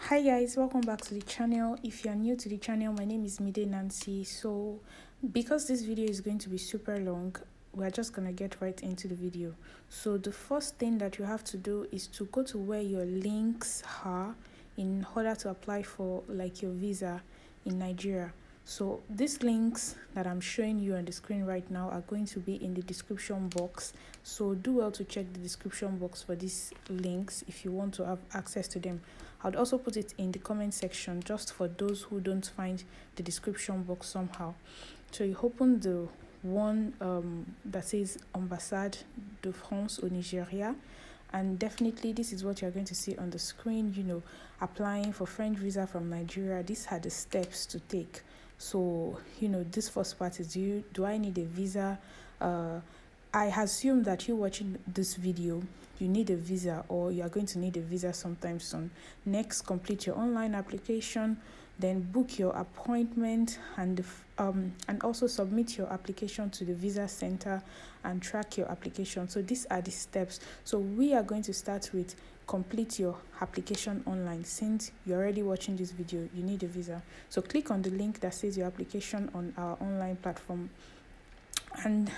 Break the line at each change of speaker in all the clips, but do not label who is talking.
Hi guys, welcome back to the channel. If you are new to the channel, my name is Mide Nancy. So because this video is going to be super long, we're just gonna get right into the video. So the first thing that you have to do is to go to where your links are in order to apply for like your visa in Nigeria. So these links that I'm showing you on the screen right now are going to be in the description box. So do well to check the description box for these links if you want to have access to them. I'd also put it in the comment section just for those who don't find the description box somehow. So you open the one that says Ambassade de France au Nigeria, and definitely this is what you're going to see on the screen. Applying for French visa from Nigeria. These are the steps to take. So this first part is, do I need a visa? I assume that you watching this video, you need a visa, or you are going to need a visa sometime soon. Next, complete your online application, then book your appointment, and also submit your application to the visa center and track your application. So these are the steps. So we are going to start with complete your application online. Since you're already watching this video, you need a visa. So click on the link that says your application on our online platform, and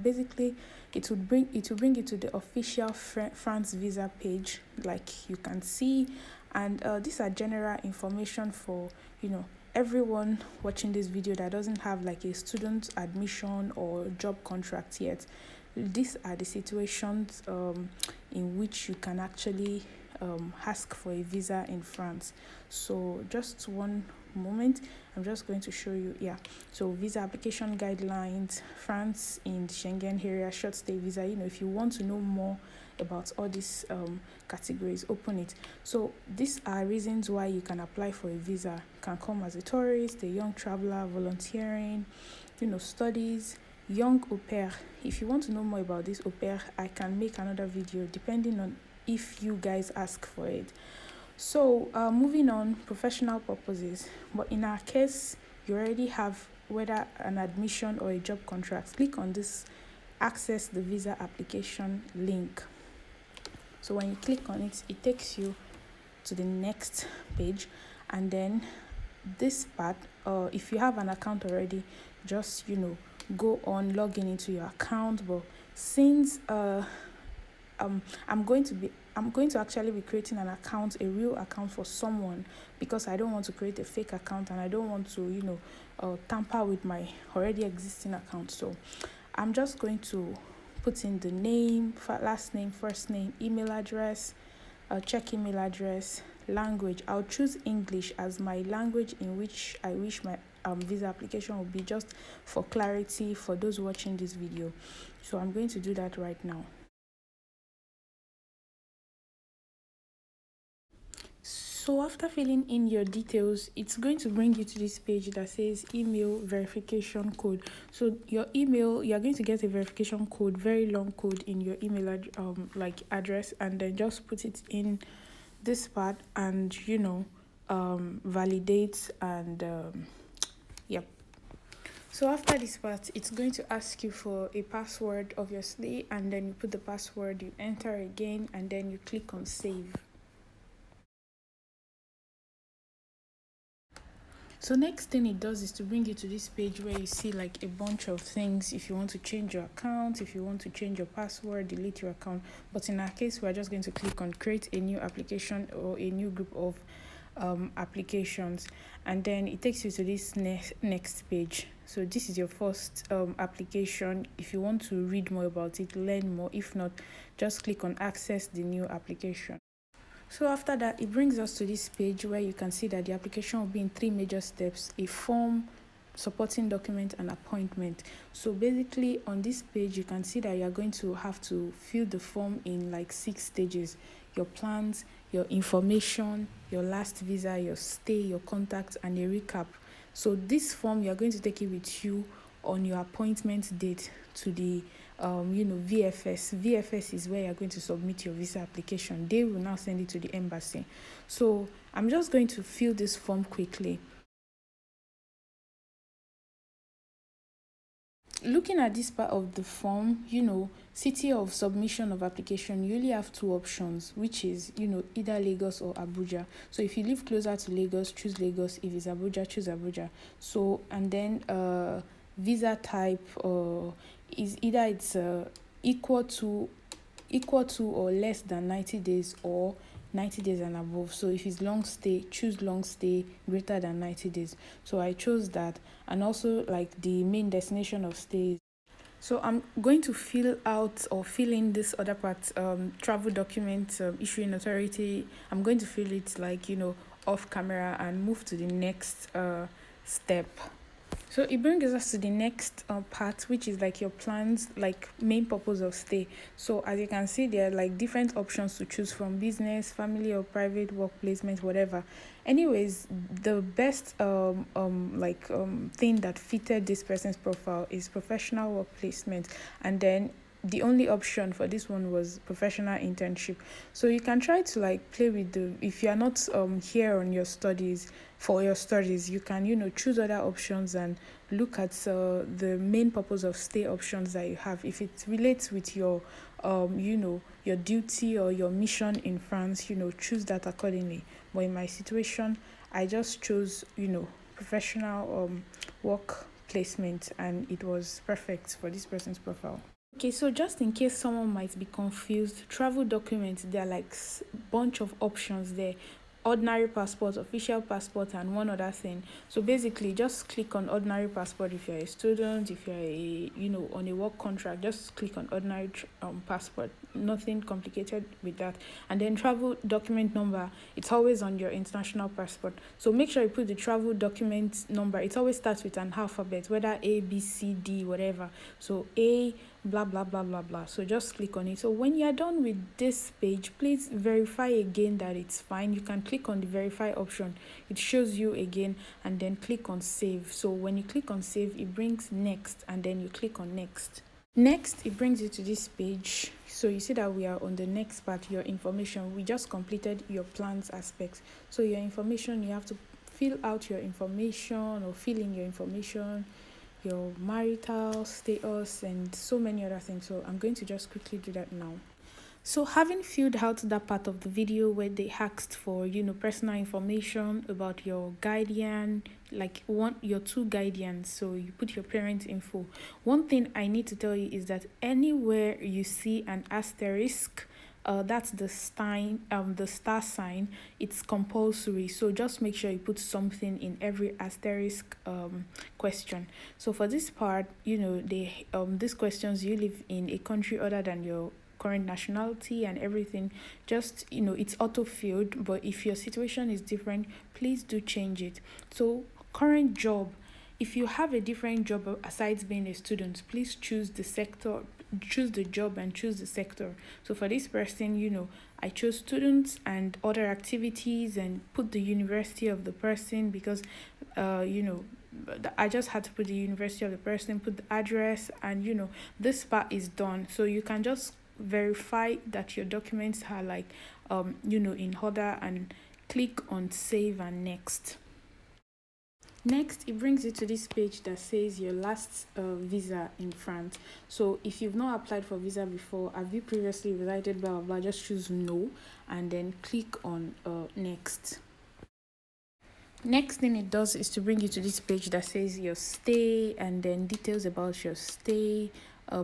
basically it will bring you to the official France visa page, like you can see. And these are general information for everyone watching this video that doesn't have like a student admission or job contract yet. These are the situations in which you can actually ask for a visa in France. So just one moment, I'm just going to show you. So visa application guidelines, France in the Schengen area, short stay visa. If you want to know more about all these categories, open it. So these are reasons why you can apply for a visa. Can come as a tourist, a young traveler, volunteering, studies, young au pair. If you want to know more about this au pair, I can make another video depending on if you guys ask for it. So moving on, professional purposes. But in our case, you already have whether an admission or a job contract. Click on this access the visa application link. So when you click on it, it takes you to the next page, and then this part, if you have an account already, just go on, log in into your account. But since I'm going to actually be creating an account, a real account for someone, because I don't want to create a fake account, and I don't want to tamper with my already existing account. So I'm just going to put in the name, last name, first name, email address, check email address, language. I'll choose English as my language in which I wish my visa application will be, just for clarity for those watching this video. So I'm going to do that right now. So after filling in your details, it's going to bring you to this page that says email verification code. So your email, you're going to get a verification code, very long code in your email address, and then just put it in this part and validate, and yep. So after this part, it's going to ask you for a password, obviously, and then you put the password, you enter again, and then you click on save. So next thing it does is to bring you to this page where you see like a bunch of things. If you want to change your account, if you want to change your password, delete your account. But in our case, we're just going to click on create a new application or a new group of applications, and then it takes you to this next page. So this is your first application. If you want to read more about it, learn more. If not, just click on access the new application. So after that, it brings us to this page where you can see that the application will be in 3 major steps: a form, supporting document, and appointment. So basically on this page, you can see that you're going to have to fill the form in like 6 stages: your plans, your information, your last visa, your stay, your contact, and a recap. So this form, you're going to take it with you on your appointment date to the VFS. VFS is where you're going to submit your visa application. They will now send it to the embassy. So I'm just going to fill this form quickly. looking at this part of the form, city of submission of application, you only have two options, which is, either Lagos or Abuja. So if you live closer to Lagos, choose Lagos. If it's Abuja, choose Abuja. So, and then visa type is either it's equal to or less than 90 days or 90 days and above. So if it's long stay, choose long stay greater than 90 days. So I chose that. And also like the main destination of stay. So I'm going to fill in this other part, travel document issuing authority. I'm going to fill it like, off camera and move to the next step. So it brings us to the next part, which is like your plans, like main purpose of stay. So as you can see, there are like different options to choose from: business, family, or private, work placement, whatever. Anyways, the best thing that fitted this person's profile is professional work placement, and then the only option for this one was professional internship. So you can try to like play with if you are not here on your studies, you can choose other options and look at the main purpose of stay options that you have. If it relates with your your duty or your mission in France, choose that accordingly. But in my situation, I just chose professional work placement, and it was perfect for this person's profile. Okay, so just in case someone might be confused, travel documents, there are like bunch of options there: ordinary passport, official passport, and one other thing. So basically, just click on ordinary passport if you're a student. If you're on a work contract, just click on ordinary passport. Nothing complicated with that. And then travel document number, it's always on your international passport. So make sure you put the travel document number. It always starts with an alphabet, whether A, B, C, D, whatever. So A, blah blah blah blah blah. So just click on it. So when you're done with this page, please verify again that it's fine. You can click on the verify option, it shows you again, and then click on save. So when you click on save, it brings next, and then you click on next. It brings you to this page. So you see that we are on the next part, your information. We just completed your plans aspects. So your information, you have to fill out your information or fill in your information, your marital status, and so many other things. So I'm going to just quickly do that now. So having filled out that part of the video where they asked for personal information about your guardian, like your two guardians, so you put your parents info. One thing I need to tell you is that anywhere you see an asterisk, that's the star sign, it's compulsory. So just make sure you put something in every asterisk question. So for this part, these questions: you live in a country other than your current nationality and everything, just it's auto filled, but if your situation is different, please do change it. So current job, if you have a different job aside being a student, please choose the sector, choose the job and choose the sector. So for this person, I chose students and other activities and put the university of the person, because I just had to put the university of the person, put the address, and this part is done. So you can just verify that your documents are like in order, and click on save and next. It brings you to this page that says your last visa in France. So if you've not applied for visa before, have you previously resided, blah blah blah, just choose no and then click on next. Next thing it does is to bring you to this page that says your stay, and then details about your stay,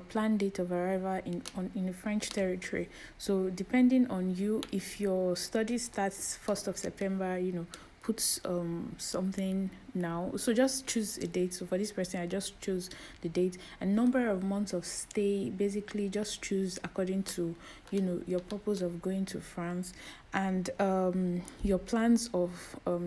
planned date of arrival in the French territory. So depending on you, if your study starts 1st of September, put something now. So just choose a date. So for this person, I just choose the date, and number of months of stay. Basically just choose according to your purpose of going to France, and your plans of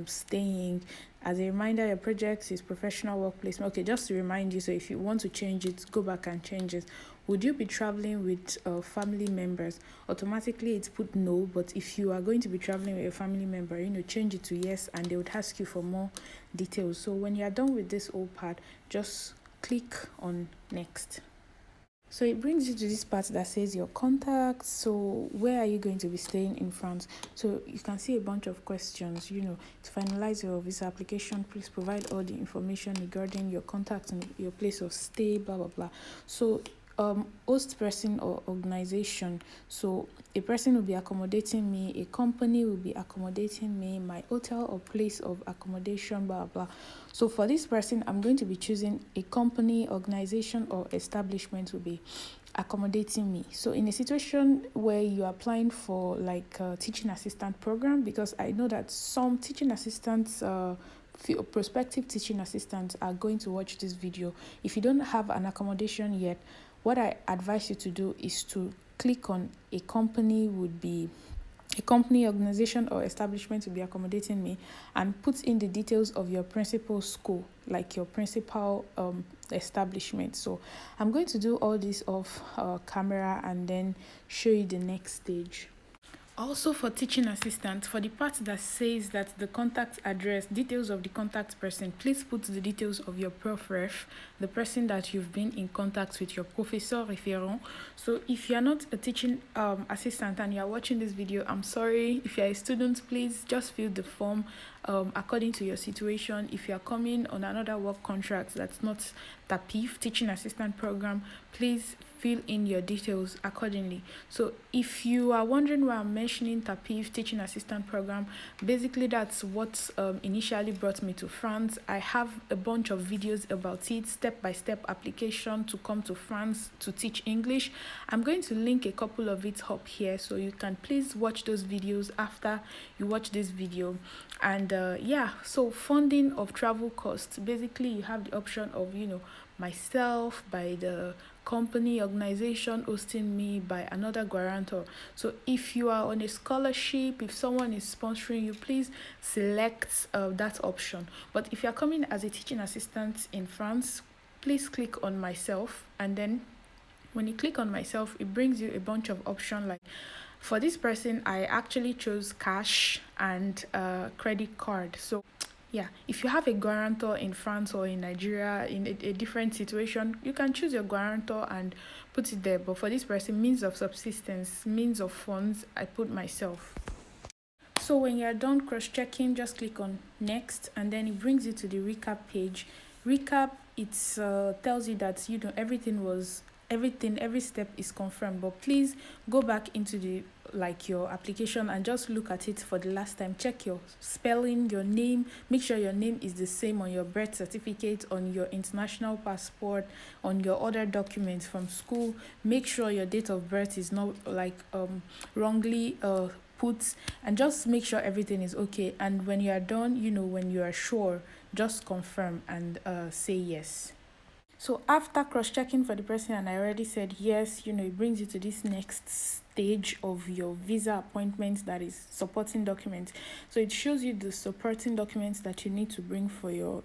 staying. As a reminder, your project is professional work placement. Okay, just to remind you, so if you want to change it, go back and change it. Would you be traveling with family members? Automatically it's put no, but if you are going to be traveling with a family member, change it to yes, and they would ask you for more details. So when you are done with this whole part, just click on next. So it brings you to this part that says your contacts. So where are you going to be staying in France? So you can see a bunch of questions. To finalize your visa application, please provide all the information regarding your contacts and your place of stay, blah blah blah. So host person or organization. So a person will be accommodating me, a company will be accommodating me, my hotel or place of accommodation, blah blah. So for this person, I'm going to be choosing a company, organization, or establishment will be accommodating me. So in a situation where you're applying for like a teaching assistant program, because I know that some teaching assistants prospective teaching assistants are going to watch this video. If you don't have an accommodation yet, what I advise you to do is to click on a company, organization, or establishment to be accommodating me, and put in the details of your principal school, like your principal establishment. So I'm going to do all this off camera and then show you the next stage. Also, for teaching assistant, for the part that says that the contact address, details of the contact person, please put the details of your prof ref, the person that you've been in contact with, your professeur référent. So if you're not a teaching assistant and you're watching this video, I'm sorry. If you're a student, please just fill the form according to your situation. If you're coming on another work contract that's not TAPIF, teaching assistant program, please fill in your details accordingly. So if you are wondering why I'm mentioning TAPIF, teaching assistant program, basically that's what initially brought me to France. I have a bunch of videos about it, step-by-step application to come to France to teach English. I'm going to link a couple of it up here, so you can please watch those videos after you watch this video. And so funding of travel costs, basically you have the option of myself, by the company, organization hosting me, by another guarantor. So if you are on a scholarship, if someone is sponsoring you, please select that option. But if you're coming as a teaching assistant in France, please click on myself, and then when you click on myself, it brings you a bunch of options. Like for this person, I actually chose cash and credit card. So yeah, if you have a guarantor in France or in Nigeria in a different situation, you can choose your guarantor and put it there. But for this person, means of subsistence, means of funds, I put myself. So when you're done cross-checking, just click on next, and then it brings you to the recap page. Recap, it tells you that every step is confirmed, but please go back into your application and just look at it for the last time. Check your spelling, your name, make sure your name is the same on your birth certificate, on your international passport, on your other documents from school. Make sure your date of birth is not wrongly put, and just make sure everything is okay. And when you are done, when you are sure, just confirm and say yes. So after cross-checking for the person and I already said yes, it brings you to this next stage of your visa appointment, that is supporting documents. So it shows you the supporting documents that you need to bring for your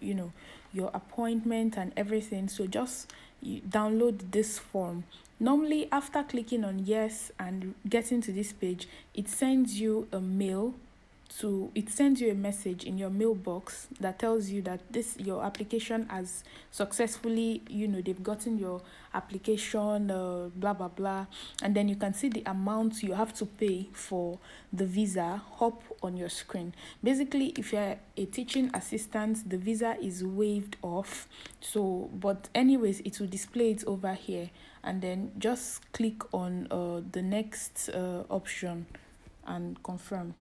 appointment and everything. So just download this form. Normally, after clicking on yes and getting to this page, it sends you a message in your mailbox that tells you that your application has successfully, they've gotten your application, blah blah blah, and then you can see the amount you have to pay for the visa up on your screen. Basically, if you're a teaching assistant, the visa is waived off. So but anyways, it will display it over here, and then just click on the next option and confirm.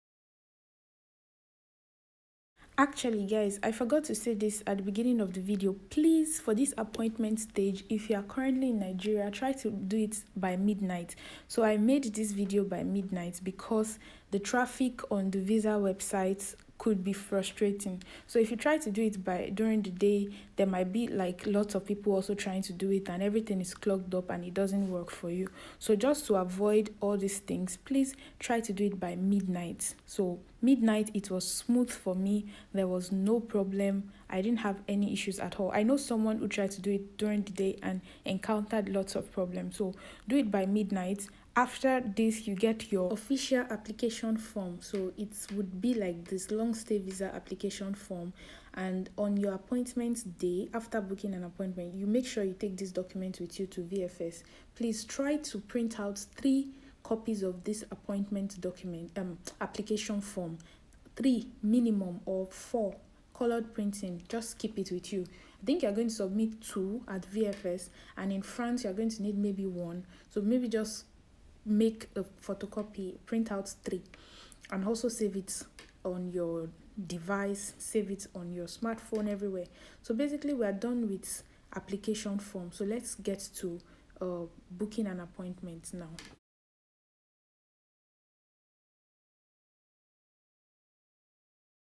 Actually, guys, I forgot to say this at the beginning of the video. Please, for this appointment stage, if you are currently in Nigeria, try to do it by midnight. So I made this video by midnight because the traffic on the visa websites could be frustrating. So if you try to do it during the day, there might be like lots of people also trying to do it, and everything is clogged up and it doesn't work for you. So just to avoid all these things, please try to do it by midnight. So midnight, it was smooth for me. There was no problem. I didn't have any issues at all. I know someone who tried to do it during the day and encountered lots of problems. So do it by midnight. After this, you get your official application form. So it would be like this long stay visa application form. And on your appointment day, after booking an appointment, you make sure you take this document with you to VFS. Please try to print out 3 copies of this appointment document application form. 3 minimum, or 4 colored printing. Just keep it with you. I think you're going to submit 2 at VFS, and in France you're going to need maybe 1. So maybe just make a photocopy, print out 3, and also save it on your device, save it on your smartphone, everywhere. So basically we are done with application form. So let's get to booking an appointment now.